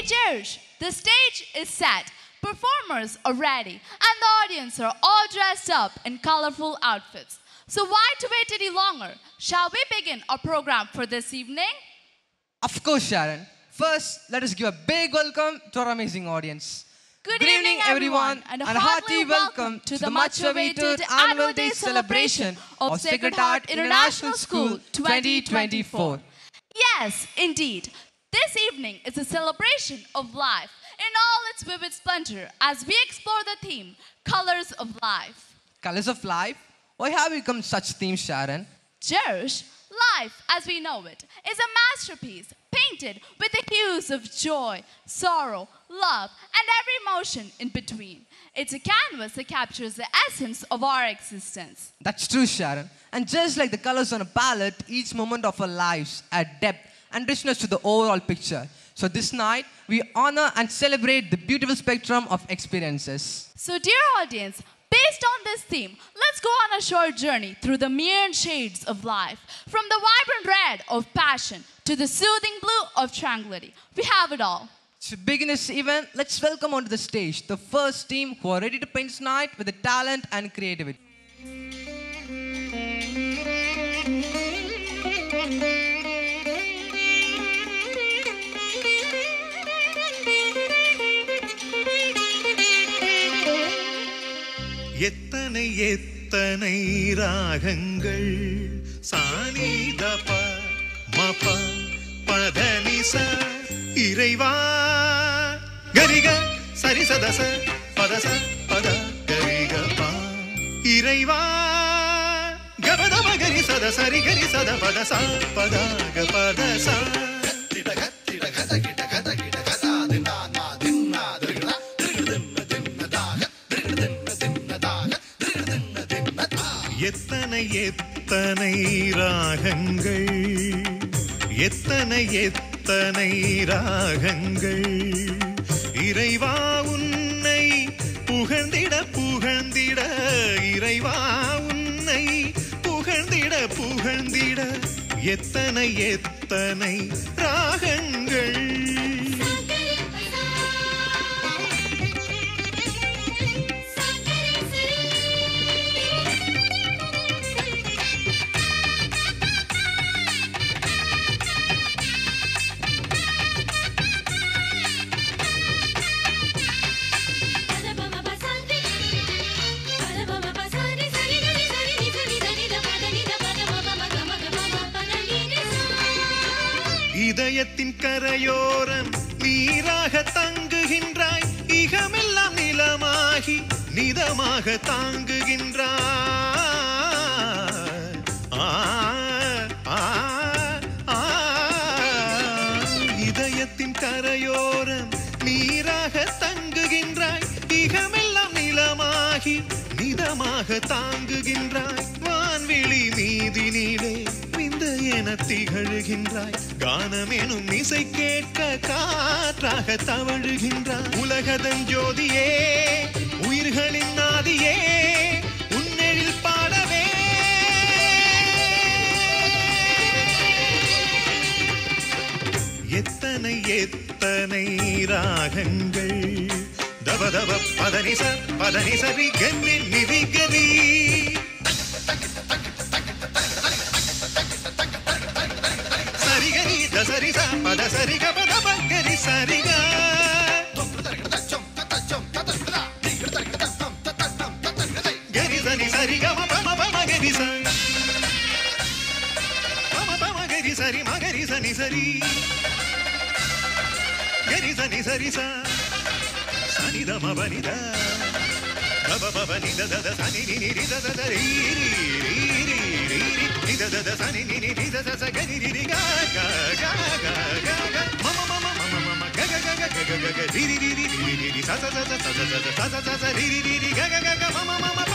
Cherish, the stage is set, performers are ready, and the audience are all dressed up in colorful outfits. So why to wait any longer? Shall we begin our program for this evening? Of course, Sharon. First, let us give a big welcome to our amazing audience. Good evening, everyone, and a hearty welcome to the much-awaited Annual Day celebration of Sacred Heart International School 2024. Yes, indeed. This evening is a celebration of life in all its vivid splendor as we explore the theme, Colors of Life. Colors of Life? Why have you come such themes, Sharon? Cherish, life as we know it is a masterpiece painted with the hues of joy, sorrow, love, and every emotion in between. It's a canvas that captures the essence of our existence. That's true, Sharon. And just like the colors on a palette, each moment of our lives add depth and richness to the overall picture. So this night, we honor and celebrate the beautiful spectrum of experiences. So dear audience, based on this theme, let's go on a short journey through the myriad shades of life. From the vibrant red of passion to the soothing blue of tranquility. We have it all. To begin this event, let's welcome onto the stage the first team who are ready to paint tonight with the talent and creativity. எத்தனை எத்தனை ராகங்கள் சானிதப மப பதனிச இறைவா கரிக சரிசதச பதச பத கரிகபா இறைவா கபதம கரி சத சரி கரி சத பதச பதாக பதச திடக திடக தகிட கத கிட கதா தினா நா தின்னா தினா எத்தனை எத்தனை ராகங்கள் எத்தனை எத்தனை ராகங்கள் இறைவா உன்னை புகழ்ந்திட புகழ்ந்திட இறைவா உன்னை புகழ்ந்திட புகழ்ந்திட எத்தனை எத்தனை ராகங்கள் இதயத்தின் கரையோரம் நீராக தங்குகின்றாய் இகமெல்லாம் நிலமாகி நிதமாக தாங்குகின்றாய் இதயத்தின் கரையோரம் நீராக தங்குகின்றாய் இகமெல்லாம் நிலமாகி நிதமாக தாங்குகின்றாய் வான்வெளி மீதினிலே என திகழ்கின்றாய் கானம் எனும் இசை கேட்க காற்றாக தவழுகின்றாய் உலகதன் ஜோதியே உயிர்களின் நாதியே உன்னெழில் பாடவே எத்தனை எத்தனை ராகங்கள் தவதவ பதனிச பதனிசரி கன்னி நிதிகரி சரி ச பத சரி க பத பங்கரி சரி க கரி சனி சரி க ம ப ம கரி ச ம ப கரி சரி ம கரி சனி சரி கரி சனி சரி ச சனி த ம ப நி த ப ப ப நி த த த சனி நி நி ரி த த த ரி ரி ரி ரி ரி ரி த த த சனி நி நி ரி த த ச கரி ரி ரி க க க க க க ம ம ம ம ம ம க க க க க க க ரி ரி ரி ரி ரி ரி ச ச ச ச ச ச ச ச ச ரி ரி ரி ரி க க க க ம ம ம ம ப